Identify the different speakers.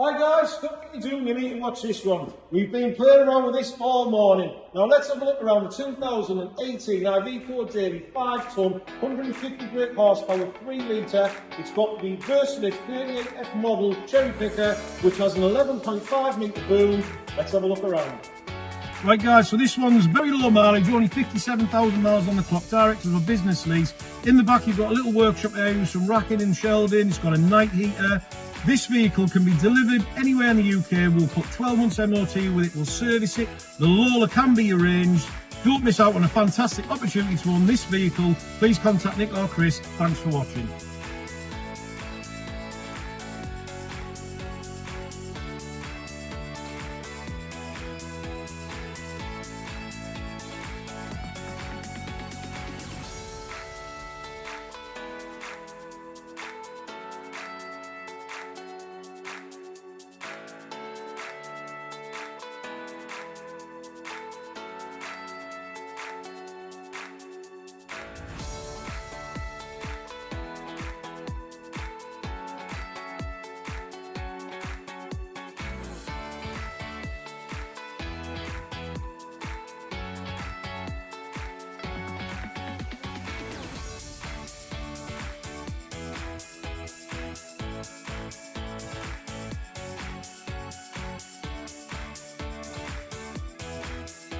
Speaker 1: Hi guys, stop what you're doing, you need to watch this one. We've been playing around with this all morning. Now let's have a look around the 2018 Iveco Daily 5 tonne, 150 brake horsepower, 3 litre. It's got the Versalift 38F model cherry picker, which has an 11.5 metre boom. Let's have a look around. Right guys, so this one's very low mileage, only 57,000 miles on the clock, direct as a business lease. In the back you've got a little workshop area, some racking and shelving, it's got a night heater. This vehicle can be delivered anywhere in the UK. We'll put 12 months MOT with it, we'll service it, the Lola can be arranged. Don't miss out on a fantastic opportunity to own this vehicle. Please contact Nick or Chris. Thanks for watching.